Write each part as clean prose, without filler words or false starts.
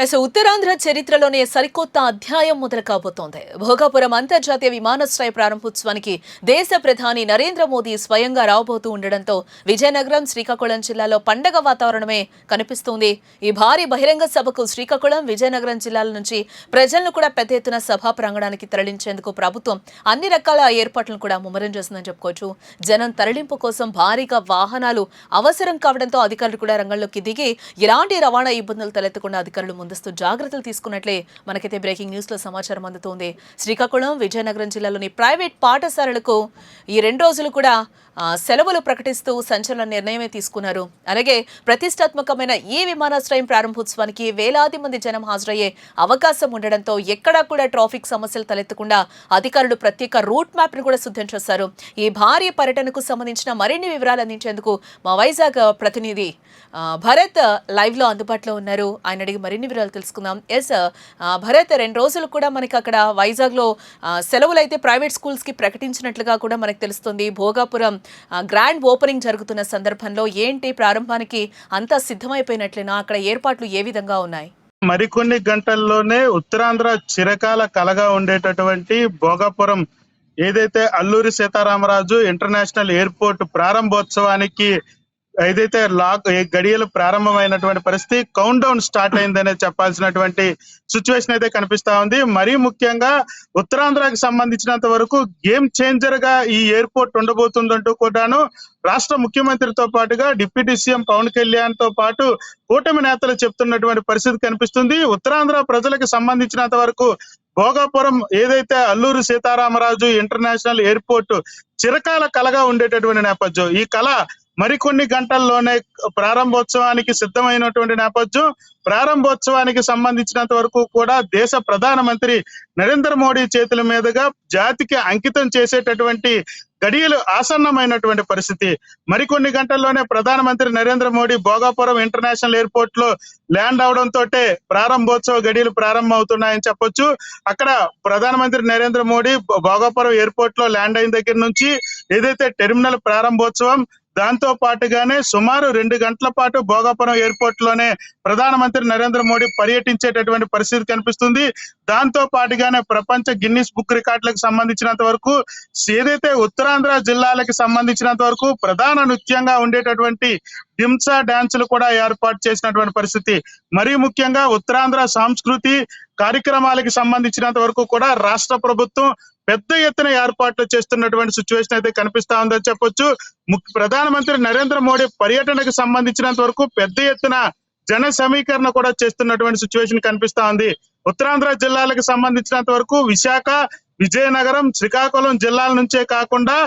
ఉత్తరాంధ్ర చరిత్రలోనే సరికొత్త అధ్యాయం మొదలు కాబోతోంది. భోగాపురం అంతర్జాతీయ విమానాశ్రయ ప్రారంభోత్సవానికి దేశ ప్రధాని నరేంద్ర మోదీ స్వయంగా రాబోతూ ఉండడంతో విజయనగరం, శ్రీకాకుళం జిల్లాలో పండగ వాతావరణమే కనిపిస్తోంది. ఈ భారీ బహిరంగ సభకు శ్రీకాకుళం, విజయనగరం జిల్లాల నుంచి ప్రజలను కూడా పెద్ద ఎత్తున సభా ప్రాంగణానికి తరలించేందుకు ప్రభుత్వం అన్ని రకాల ఏర్పాట్లను కూడా ముమ్మరం చేసిందని చెప్పుకోవచ్చు. జనం తరలింపు కోసం భారీగా వాహనాలు అవసరం కావడంతో అధికారులు కూడా రంగంలోకి దిగి ఎలాంటి రవాణా ఇబ్బందులు తలెత్తకుండా అధికారులు ముందస్తు జాగ్రత్తలు తీసుకున్నట్లే మనకైతే బ్రేకింగ్ న్యూస్ లో సమాచారం అందుతోంది. శ్రీకాకుళం, విజయనగరం జిల్లాలోని ప్రైవేట్ పాఠశాలలకు ఈ 2 రోజులు కూడా సెలవులు ప్రకటిస్తూ సంచలన నిర్ణయమే తీసుకున్నారు. అలాగే ప్రతిష్టాత్మకమైన ఈ విమానాశ్రయం ప్రారంభోత్సవానికి వేలాది మంది జనం హాజరయ్యే అవకాశం ఉండడంతో ఎక్కడా కూడా ట్రాఫిక్ సమస్యలు తలెత్తకుండా అధికారులు ప్రత్యేక రూట్ మ్యాప్ ను కూడా సిద్ధం చేశారు. ఈ భారీ పర్యటనకు సంబంధించిన మరిన్ని వివరాలు అందించేందుకు మా వైజాగ్ ప్రతినిధి భరత్ లైవ్ లో అందుబాటులో ఉన్నారు. ఆయన అడిగి మరిన్ని వివరాలు తెలుసుకుందాం. భరత్, 2 రోజులు కూడా మనకి అక్కడ వైజాగ్ లో సెలవులు అయితే ప్రైవేట్ స్కూల్స్ కి ప్రకటించినట్లుగా కూడా మనకు తెలుస్తుంది. భోగాపురం గ్రాండ్ ఓపెనింగ్ జరుగుతున్న సందర్భంలో ఏంటి ప్రారంభానికి అంతా సిద్ధమైపోయినట్లేనా? అక్కడ ఏర్పాట్లు ఏ విధంగా ఉన్నాయి? మరికొన్ని గంటల్లోనే ఉత్తరాంధ్ర చిరకాల కలగా ఉండేటటువంటి భోగాపురం ఏదైతే అల్లూరి సీతారామరాజు ఇంటర్నేషనల్ ఎయిర్పోర్ట్ ప్రారంభోత్సవానికి ఏదైతే గడియలు ప్రారంభమైనటువంటి పరిస్థితి, కౌంట్ డౌన్ స్టార్ట్ అయిందనే చెప్పాల్సినటువంటి సిచ్యువేషన్ అయితే కనిపిస్తా ఉంది. మరీ ముఖ్యంగా ఉత్తరాంధ్రకి సంబంధించినంత వరకు గేమ్ చేంజర్ గా ఈ ఎయిర్పోర్ట్ ఉండబోతుందంటూ కూడాను రాష్ట్ర ముఖ్యమంత్రితో పాటుగా డిప్యూటీ సీఎం పవన్ కళ్యాణ్ తో పాటు కూటమి నేతలు చెప్తున్నటువంటి పరిస్థితి కనిపిస్తుంది. ఉత్తరాంధ్ర ప్రజలకు సంబంధించినంత వరకు భోగాపురం ఏదైతే అల్లూరి సీతారామరాజు ఇంటర్నేషనల్ ఎయిర్పోర్ట్ చిరకాల కలగా ఉండేటటువంటి నేపథ్యం, ఈ కళ మరికొన్ని గంటల్లోనే ప్రారంభోత్సవానికి సిద్ధమైనటువంటి నేపథ్యం. ప్రారంభోత్సవానికి సంబంధించినంత వరకు కూడా దేశ ప్రధానమంత్రి నరేంద్ర మోడీ చేతుల మీదుగా జాతికి అంకితం చేసేటటువంటి గడియలు ఆసన్నమైనటువంటి పరిస్థితి. మరికొన్ని గంటల్లోనే ప్రధానమంత్రి నరేంద్ర మోడీ భోగాపురం ఇంటర్నేషనల్ ఎయిర్పోర్ట్ లో ల్యాండ్ అవడంతో ప్రారంభోత్సవ గడియలు ప్రారంభం అవుతున్నాయని చెప్పొచ్చు. అక్కడ ప్రధానమంత్రి నరేంద్ర మోడీ భోగాపురం ఎయిర్పోర్ట్ లో ల్యాండ్ అయిన దగ్గర నుంచి ఏదైతే టెర్మినల్ ప్రారంభోత్సవం, దాంతో పాటుగానే సుమారు 2 గంటల పాటు భోగాపురం ఎయిర్పోర్ట్ లోనే ప్రధానమంత్రి నరేంద్ర మోడీ పర్యటించేటటువంటి పరిస్థితి కనిపిస్తుంది. దాంతో పాటుగానే ప్రపంచ గిన్నిస్ బుక్ రికార్డులకు సంబంధించినంత వరకు ఏదైతే ఉత్తరాంధ్ర జిల్లాలకు సంబంధించినంత వరకు ప్రధాన నృత్యంగా ఉండేటటువంటి దింసా డాన్సులు కూడా ఏర్పాటు చేసినటువంటి పరిస్థితి. మరీ ముఖ్యంగా ఉత్తరాంధ్ర సంస్కృతి కార్యక్రమాలకు సంబంధించినంత వరకు కూడా రాష్ట్ర ప్రభుత్వం పెద్ద ఎత్తున ఏర్పాట్లు చేస్తున్నటువంటి సిచ్యువేషన్ అయితే కనిపిస్తా ఉందని చెప్పొచ్చు. ప్రధానమంత్రి నరేంద్ర మోడీ పర్యటనకు సంబంధించినంత వరకు పెద్ద ఎత్తున జన సమీకరణ కూడా చేస్తున్నటువంటి సిచ్యువేషన్ కనిపిస్తా ఉంది. ఉత్తరాంధ్ర జిల్లాలకు సంబంధించినంత వరకు విశాఖ, విజయనగరం, శ్రీకాకుళం జిల్లాల నుంచే కాకుండా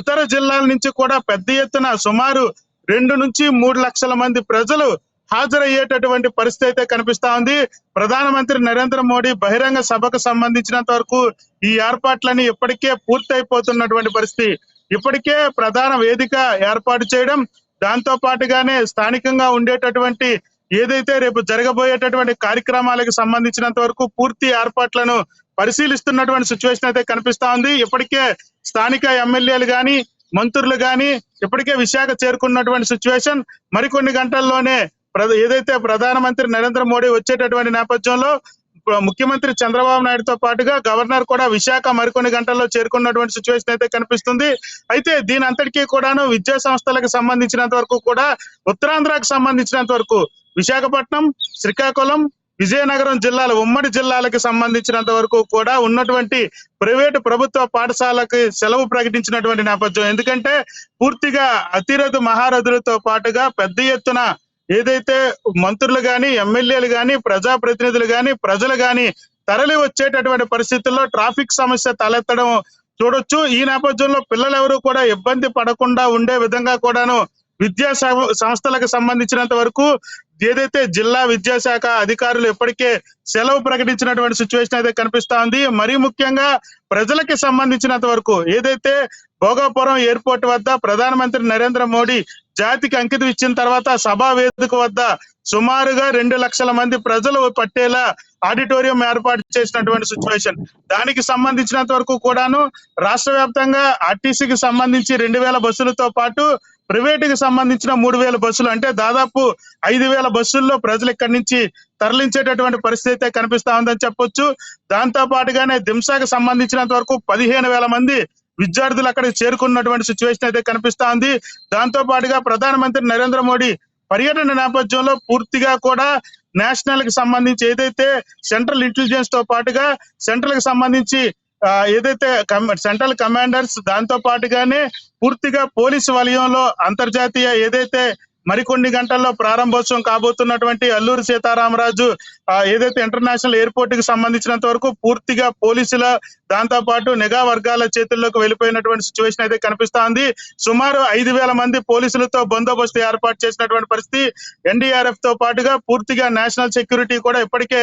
ఇతర జిల్లాల నుంచి కూడా పెద్ద ఎత్తున సుమారు 2 నుంచి 3 లక్షల మంది ప్రజలు హాజరయ్యేటటువంటి పరిస్థితి అయితే కనిపిస్తా ఉంది. ప్రధానమంత్రి నరేంద్ర మోడీ బహిరంగ సభకు సంబంధించినంత వరకు ఈ ఏర్పాట్లని ఇప్పటికే పూర్తయిపోతున్నటువంటి పరిస్థితి. ఇప్పటికే ప్రధాన వేదిక ఏర్పాటు చేయడం, దాంతో పాటుగానే స్థానికంగా ఉండేటటువంటి ఏదైతే రేపు జరగబోయేటటువంటి కార్యక్రమాలకు సంబంధించినంత వరకు పూర్తి ఏర్పాట్లను పరిశీలిస్తున్నటువంటి సిచ్యువేషన్ అయితే కనిపిస్తా ఉంది. ఇప్పటికే స్థానిక ఎమ్మెల్యేలు గాని, మంత్రులు గాని ఇప్పటికే విశాఖ చేరుకున్నటువంటి సిచ్యువేషన్. మరికొన్ని గంటల్లోనే ఏదైతే ప్రధానమంత్రి నరేంద్ర మోడీ వచ్చేటటువంటి నేపథ్యంలో ముఖ్యమంత్రి చంద్రబాబు నాయుడుతో పాటుగా గవర్నర్ కూడా విశాఖ మరికొన్ని గంటల్లో చేరుకున్నటువంటి సిచ్యువేషన్ అయితే కనిపిస్తుంది. అయితే దీని అంతటికీ కూడాను విద్యా సంస్థలకు సంబంధించినంత వరకు కూడా ఉత్తరాంధ్రకు సంబంధించినంత వరకు విశాఖపట్నం, శ్రీకాకుళం, విజయనగరం జిల్లాల ఉమ్మడి జిల్లాలకు సంబంధించినంత వరకు కూడా ఉన్నటువంటి ప్రైవేటు ప్రభుత్వ పాఠశాలకి సెలవు ప్రకటించినటువంటి నేపథ్యం. ఎందుకంటే పూర్తిగా అతిరథు మహారథులతో పాటుగా పెద్ద ఎత్తున ఏదైతే మంత్రులు గాని, ఎమ్మెల్యేలు గాని, ప్రజాప్రతినిధులు గాని, ప్రజలు గాని తరలి వచ్చేటటువంటి పరిస్థితుల్లో ట్రాఫిక్ సమస్య తలెత్తడం చూడొచ్చు. ఈ నేపథ్యంలో పిల్లలు ఎవరు కూడా ఇబ్బంది పడకుండా ఉండే విధంగా కూడాను విద్యా సంస్థలకు సంబంధించినంత వరకు ఏదైతే జిల్లా విద్యాశాఖ అధికారులు ఇప్పటికే సెలవు ప్రకటించినటువంటి సిచ్యువేషన్ అయితే కనిపిస్తా ఉంది. మరీ ముఖ్యంగా ప్రజలకి సంబంధించినంత వరకు ఏదైతే భోగాపురం ఎయిర్పోర్ట్ వద్ద ప్రధానమంత్రి నరేంద్ర మోడీ జాతికి అంకితం ఇచ్చిన తర్వాత సభా వేదిక వద్ద సుమారుగా 2 లక్షల మంది ప్రజలు పట్టేలా ఆడిటోరియం ఏర్పాటు చేసినటువంటి సిచ్యువేషన్. దానికి సంబంధించినంత వరకు కూడాను రాష్ట్ర వ్యాప్తంగా ఆర్టీసీకి సంబంధించి 2000 బస్సులతో పాటు ప్రైవేటుకి సంబంధించిన 3,000 బస్సులు, అంటే దాదాపు 5,000 బస్సుల్లో ప్రజలు ఇక్కడి నుంచి తరలించేటటువంటి పరిస్థితి అయితే కనిపిస్తా ఉందని చెప్పొచ్చు. దాంతో పాటుగానే దింసాకు సంబంధించినంత వరకు 15,000 మంది విద్యార్థులు అక్కడికి చేరుకున్నటువంటి సిచ్యువేషన్ అయితే కనిపిస్తా ఉంది. దాంతో పాటుగా ప్రధానమంత్రి నరేంద్ర మోడీ పర్యటన నేపథ్యంలో పూర్తిగా కూడా నేషనల్ కి సంబంధించి ఏదైతే సెంట్రల్ ఇంటెలిజెన్స్ తో పాటుగా సెంట్రల్ కి సంబంధించి ఏదైతే సెంట్రల్ కమాండర్స్, దాంతో పాటుగానే పూర్తిగా పోలీసు వలయంలో అంతర్జాతీయ ఏదైతే మరికొన్ని గంటల్లో ప్రారంభోత్సవం కాబోతున్నటువంటి అల్లూరి సీతారామరాజు ఏదైతే ఇంటర్నేషనల్ ఎయిర్పోర్ట్ కి సంబంధించినంత వరకు పూర్తిగా పోలీసుల దాంతో పాటు నిఘా వర్గాల చేతుల్లోకి వెళ్ళిపోయినటువంటి సిచ్యువేషన్ అయితే కనిపిస్తా ఉంది. సుమారు 5,000 మంది పోలీసులతో బందోబస్తు ఏర్పాటు చేసినటువంటి పరిస్థితి. NDRF తో పాటుగా పూర్తిగా నేషనల్ సెక్యూరిటీ కూడా ఇప్పటికే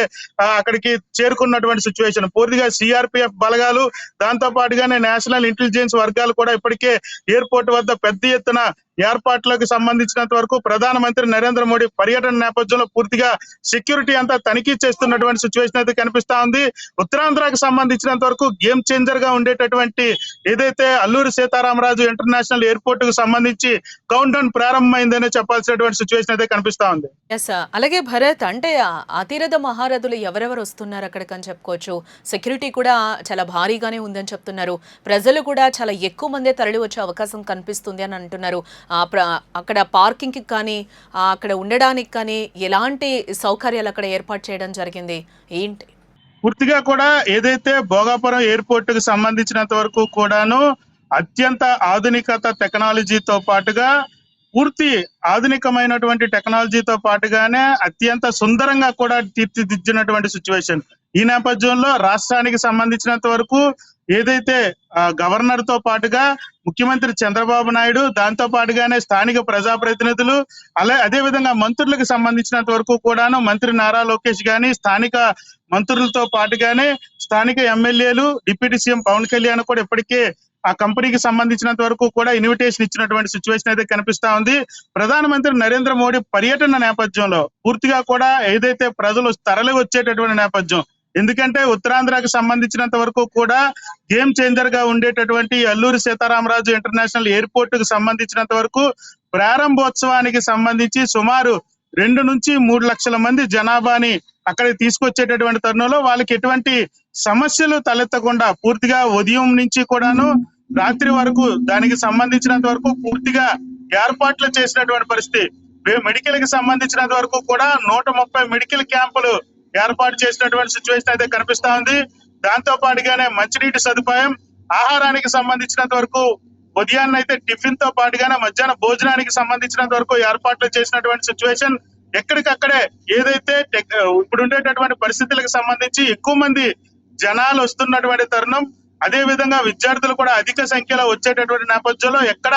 అక్కడికి చేరుకున్నటువంటి సిచ్యువేషన్. పూర్తిగా CRPF బలగాలు, దాంతో పాటుగానే నేషనల్ ఇంటెలిజెన్స్ వర్గాలు కూడా ఇప్పటికే ఎయిర్పోర్ట్ వద్ద పెద్ద ఎత్తున ఏర్పాట్లకు సంబంధించినంత వరకు ప్రధానమంత్రి నరేంద్ర మోడీ పర్యటన నేపథ్యంలో పూర్తిగా సెక్యూరిటీ అంతా తనిఖీ చేస్తున్నటువంటి సిచ్యువేషన్ అయితే కనిపిస్తా ఉంది. ఉత్తరాంధ్రకు సంబంధించినంత వరకు గేమ్ చేంజర్ గా ఉండేటటువంటి ఏదైతే అల్లూరి సీతారామరాజు ఇంటర్నేషనల్ ఎయిర్పోర్ట్ కు సంబంధించి కౌంట్ డౌన్ ప్రారంభమైందనే చెప్పాల్సినటువంటి సిచ్యువేషన్ అయితే కనిపిస్తా ఉంది. అలాగే భరత్, అంటే అతిరథ మహారథులు ఎవరెవరు వస్తున్నారు అక్కడికి అని చెప్పుకోవచ్చు. సెక్యూరిటీ కూడా చాలా భారీగానే ఉందని చెప్తున్నారు. ప్రజలు కూడా చాలా ఎక్కువ మందే తరలి వచ్చే అవకాశం కనిపిస్తుంది అని అంటున్నారు. అక్కడ పార్కింగ్ కి కానీ అక్కడ ఉండడానికి కానీ ఎలాంటి సౌకర్యాలు అక్కడ ఏర్పాటు చేయడం జరిగింది ఏంటి? పూర్తిగా కూడా ఏదైతే భోగాపురం ఎయిర్పోర్ట్ కు సంబంధించినంత వరకు కూడాను అత్యంత ఆధునికత టెక్నాలజీతో పాటుగా పూర్తి ఆధునికమైనటువంటి టెక్నాలజీతో పాటుగానే అత్యంత సుందరంగా కూడా తీర్చిదిద్దినటువంటి సిచ్యువేషన్. ఈ నేపథ్యంలో రాష్ట్రానికి సంబంధించినంత వరకు ఏదైతే గవర్నర్ తో పాటుగా ముఖ్యమంత్రి చంద్రబాబు నాయుడు, దాంతో పాటుగానే స్థానిక ప్రజాప్రతినిధులు, అదే విధంగా మంత్రులకు సంబంధించినంత వరకు కూడాను మంత్రి నారా లోకేష్ గాని, స్థానిక మంత్రులతో పాటుగానే స్థానిక ఎమ్మెల్యేలు, డిప్యూటీ సీఎం పవన్ కళ్యాణ్ కూడా ఇప్పటికే ఆ కంపెనీకి సంబంధించినంత వరకు కూడా ఇన్విటేషన్ ఇచ్చినటువంటి సిచ్యువేషన్ అయితే కనిపిస్తా ఉంది. ప్రధానమంత్రి నరేంద్ర మోడీ పర్యటన నేపథ్యంలో పూర్తిగా కూడా ఏదైతే ప్రజలు తరలి వచ్చేటటువంటి నేపథ్యం, ఎందుకంటే ఉత్తరాంధ్రకు సంబంధించినంత వరకు కూడా గేమ్ చేంజర్ గా ఉండేటటువంటి అల్లూరి సీతారామరాజు ఇంటర్నేషనల్ ఎయిర్పోర్ట్ కు సంబంధించినంత వరకు ప్రారంభోత్సవానికి సంబంధించి సుమారు 2 నుంచి 3 లక్షల మంది జనాభాని అక్కడికి తీసుకొచ్చేటటువంటి తరుణంలో వాళ్ళకి ఎటువంటి సమస్యలు తలెత్తకుండా పూర్తిగా ఉదయం నుంచి కూడాను రాత్రి వరకు దానికి సంబంధించినంత వరకు పూర్తిగా ఏర్పాట్లు చేసినటువంటి పరిస్థితి. మెడికల్ కి సంబంధించినంత వరకు కూడా 130 మెడికల్ క్యాంపులు ఏర్పాటు చేసినటువంటి సిచ్యువేషన్ అయితే కనిపిస్తా ఉంది. దాంతో పాటుగానే మంచినీటి సదుపాయం, ఆహారానికి సంబంధించినంత వరకు ఉదయాన్న అయితే టిఫిన్ తో పాటుగానే మధ్యాహ్న భోజనానికి సంబంధించినంత వరకు ఏర్పాట్లు చేసినటువంటి సిచ్యువేషన్. ఎక్కడికక్కడే ఏదైతే ఇప్పుడు ఉండేటటువంటి పరిస్థితులకు సంబంధించి ఎక్కువ మంది జనాలు వస్తున్నటువంటి తరుణం, అదే విధంగా విద్యార్థులు కూడా అధిక సంఖ్యలో వచ్చేటటువంటి నేపథ్యంలో ఎక్కడ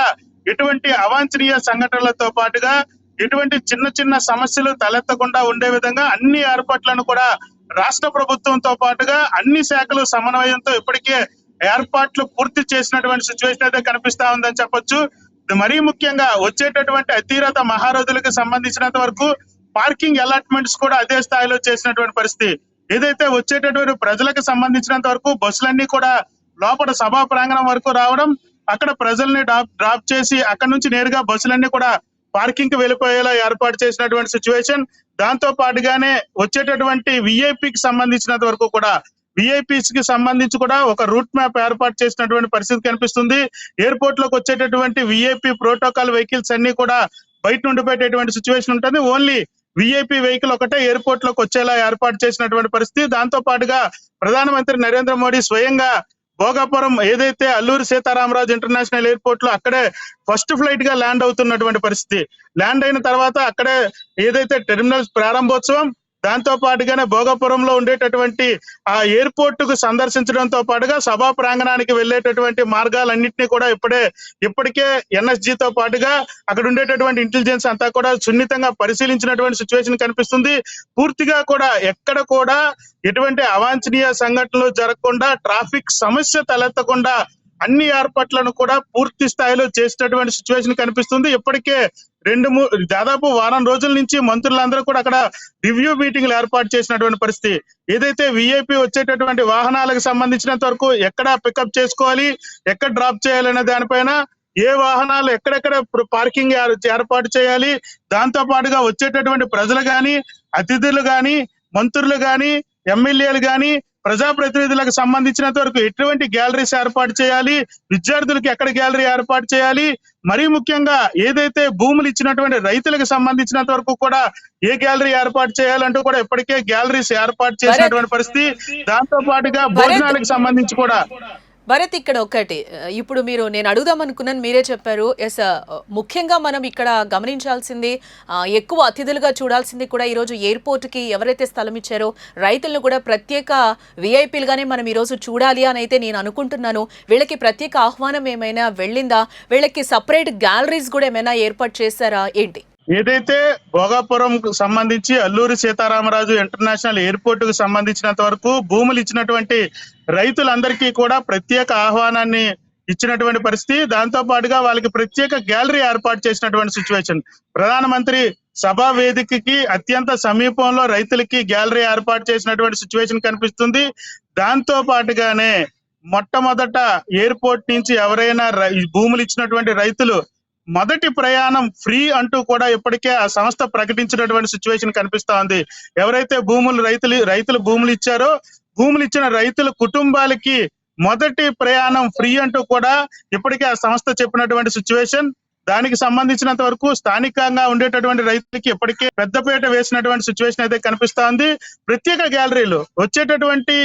ఎటువంటి అవాంఛనీయ సంఘటనలతో పాటుగా ఎటువంటి చిన్న చిన్న సమస్యలు తలెత్తకుండా ఉండే విధంగా అన్ని ఏర్పాట్లను కూడా రాష్ట్ర ప్రభుత్వంతో పాటుగా అన్ని శాఖలు సమన్వయంతో ఇప్పటికే ఏర్పాట్లు పూర్తి చేసినటువంటి సిచ్యువేషన్ అయితే కనిపిస్తా ఉందని చెప్పొచ్చు. మరీ ముఖ్యంగా వచ్చేటటువంటి అతిరథ మహారథులకు సంబంధించినంత వరకు పార్కింగ్ అలాట్మెంట్స్ కూడా అదే స్థాయిలో చేసినటువంటి పరిస్థితి. ఏదైతే వచ్చేటటువంటి ప్రజలకు సంబంధించినంత వరకు బస్సులన్నీ కూడా లోపల సభా ప్రాంగణం వరకు రావడం, అక్కడ ప్రజల్ని డ్రాప్ చేసి అక్కడ నుంచి నేరుగా బస్సులన్నీ కూడా పార్కింగ్ కి వెళ్ళిపోయేలా ఏర్పాటు చేసినటువంటి సిచ్యువేషన్. దాంతో పాటుగానే వచ్చేటటువంటి విఐపికి సంబంధించినంత వరకు కూడా విఐపీస్ కి సంబంధించి కూడా ఒక రూట్ మ్యాప్ ఏర్పాటు చేసినటువంటి పరిస్థితి కనిపిస్తుంది. ఎయిర్పోర్ట్ లోకి వచ్చేటటువంటి విఐపి ప్రోటోకాల్ వెహికల్స్ అన్ని కూడా బయట నుండి పెట్టేటువంటి సిచ్యువేషన్ ఉంటుంది. ఓన్లీ విఐపి వెహికల్ ఒకటే ఎయిర్పోర్ట్ లోకి వచ్చేలా ఏర్పాటు చేసినటువంటి పరిస్థితి. దాంతో పాటుగా ప్రధానమంత్రి నరేంద్ర మోడీ స్వయంగా భోగాపురం ఏదైతే అల్లూరి సీతారామరాజు ఇంటర్నేషనల్ ఎయిర్పోర్ట్ లో అక్కడే ఫస్ట్ ఫ్లైట్ గా ల్యాండ్ అవుతున్నటువంటి పరిస్థితి. ల్యాండ్ అయిన తర్వాత అక్కడే ఏదైతే టెర్మినల్స్ ప్రారంభోత్సవం, దాంతో పాటుగానే భోగాపురంలో ఉండేటటువంటి ఆ ఎయిర్పోర్ట్ కు సందర్శించడంతో పాటుగా సభా ప్రాంగణానికి వెళ్లేటటువంటి మార్గాలన్నింటినీ కూడా ఇప్పటికే ఎన్ఎస్జీతో పాటుగా అక్కడ ఉండేటటువంటి ఇంటెలిజెన్స్ అంతా కూడా సున్నితంగా పరిశీలించినటువంటి సిచ్యువేషన్ కనిపిస్తుంది. పూర్తిగా కూడా ఎక్కడ కూడా ఎటువంటి అవాంఛనీయ సంఘటనలు జరగకుండా, ట్రాఫిక్ సమస్య తలెత్తకుండా అన్ని ఏర్పాట్లను కూడా పూర్తి స్థాయిలో చేసినటువంటి సిచ్యువేషన్ కనిపిస్తుంది. ఇప్పటికే దాదాపు వారం రోజుల నుంచి మంత్రులందరూ కూడా అక్కడ రివ్యూ మీటింగ్లు ఏర్పాటు చేసినటువంటి పరిస్థితి. ఏదైతే విఐపి వచ్చేటటువంటి వాహనాలకు సంబంధించినంత వరకు ఎక్కడ పికప్ చేసుకోవాలి, ఎక్కడ డ్రాప్ చేయాలనే దానిపైన ఏ వాహనాలు ఎక్కడెక్కడ పార్కింగ్ ఏర్పాటు చేయాలి, దాంతో పాటుగా వచ్చేటటువంటి ప్రజలు గాని, అతిథులు గాని, మంత్రులు గాని, ఎమ్మెల్యేలు గాని, ప్రజాప్రతినిధులకు సంబంధించినంత వరకు ఎటువంటి గ్యాలరీస్ ఏర్పాటు చేయాలి, విద్యార్థులకు ఎక్కడ గ్యాలరీ ఏర్పాటు చేయాలి, మరీ ముఖ్యంగా ఏదైతే భూములు ఇచ్చినటువంటి రైతులకు సంబంధించినంత వరకు కూడా ఏ గ్యాలరీ ఏర్పాటు చేయాలంటూ కూడా ఇప్పటికే గ్యాలరీస్ ఏర్పాటు చేసినటువంటి పరిస్థితి. దాంతో పాటుగా భోజనాలకు సంబంధించి కూడా భరత్, ఇక్కడ ఒకటి ఇప్పుడు నేను అడుగుదాం అనుకున్నాను, మీరే చెప్పారు. ఎస్, ముఖ్యంగా మనం ఇక్కడ గమనించాల్సింది, ఎక్కువ అతిథులుగా చూడాల్సింది కూడా ఈరోజు ఎయిర్పోర్ట్కి ఎవరైతే స్థలం ఇచ్చారో రైతులను కూడా ప్రత్యేక విఐపీలుగానే మనం ఈరోజు చూడాలి అని అయితే నేను అనుకుంటున్నాను. వీళ్ళకి ప్రత్యేక ఆహ్వానం ఏమైనా వెళ్ళిందా? వీళ్ళకి సపరేట్ గ్యాలరీస్ కూడా ఏమైనా ఏర్పాటు చేశారా ఏంటి? ఏదైతే భోగాపురం సంబంధించి అల్లూరి సీతారామరాజు ఇంటర్నేషనల్ ఎయిర్పోర్ట్ కు సంబంధించినంత వరకు భూములు ఇచ్చినటువంటి రైతులందరికీ కూడా ప్రత్యేక ఆహ్వానాన్ని ఇచ్చినటువంటి పరిస్థితి. దాంతో పాటుగా వాళ్ళకి ప్రత్యేక గ్యాలరీ ఏర్పాటు చేసినటువంటి సిచ్యువేషన్. ప్రధానమంత్రి సభా వేదికకి అత్యంత సమీపంలో రైతులకి గ్యాలరీ ఏర్పాటు చేసినటువంటి సిచ్యువేషన్ కనిపిస్తుంది. దాంతో పాటుగానే మొట్టమొదట ఎయిర్పోర్ట్ నుంచి ఎవరైనా భూములు ఇచ్చినటువంటి రైతులు మొదటి ప్రయాణం ఫ్రీ అంటూ కూడా ఇప్పటికే ఆ సంస్థ ప్రకటించినటువంటి సిచ్యువేషన్ కనిపిస్తా ఉంది. ఎవరైతే రైతులు భూములు ఇచ్చారో, భూములు ఇచ్చిన రైతుల కుటుంబాలకి మొదటి ప్రయాణం ఫ్రీ అంటూ కూడా ఇప్పటికే ఆ సంస్థ చెప్పినటువంటి సిచ్యువేషన్. దానికి సంబంధించినంత వరకు స్థానికంగా ఉండేటటువంటి రైతులకి ఇప్పటికే పెద్దపీట వేసినటువంటి సిచ్యువేషన్ అయితే కనిపిస్తా ఉంది. ప్రత్యేక గ్యాలరీలు వచ్చేటటువంటి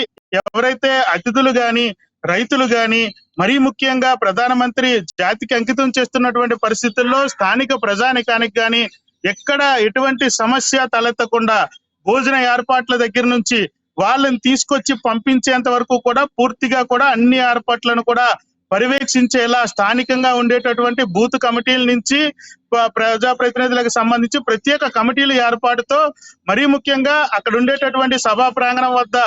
ఎవరైతే అతిథులు గాని, రైతులు గాని, మరీ ముఖ్యంగా ప్రధానమంత్రి జాతికి అంకితం చేస్తున్నటువంటి పరిస్థితుల్లో స్థానిక ప్రజానికానికి గాని ఎక్కడ ఎటువంటి సమస్య తలెత్తకుండా భోజన ఏర్పాట్ల దగ్గర నుంచి వాళ్ళని తీసుకొచ్చి పంపించేంత వరకు కూడా పూర్తిగా కూడా అన్ని ఏర్పాట్లను కూడా పర్యవేక్షించేలా స్థానికంగా ఉండేటటువంటి బూత్ కమిటీల నుంచి ప్రజాప్రతినిధులకు సంబంధించి ప్రత్యేక కమిటీల ఏర్పాటుతో, మరీ ముఖ్యంగా అక్కడ ఉండేటటువంటి సభా ప్రాంగణం వద్ద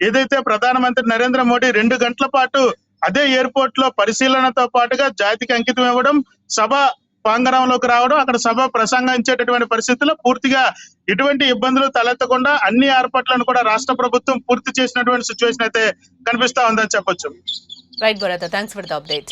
ఏదైతే ప్రధానమంత్రి నరేంద్ర మోడీ 2 గంటల పాటు అదే ఎయిర్పోర్ట్ లో పరిశీలనతో పాటుగా జాతికి అంకితం ఇవ్వడం, సభ ప్రాంగణంలోకి రావడం, అక్కడ సభ ప్రసంగించేటటువంటి పరిస్థితుల్లో పూర్తిగా ఎటువంటి ఇబ్బందులు తలెత్తకుండా అన్ని ఏర్పాట్లను కూడా రాష్ట్ర ప్రభుత్వం పూర్తి చేసినటువంటి సిచ్యువేషన్ అయితే కనిపిస్తా ఉందని చెప్పొచ్చు. Right Bharat, thanks for the update.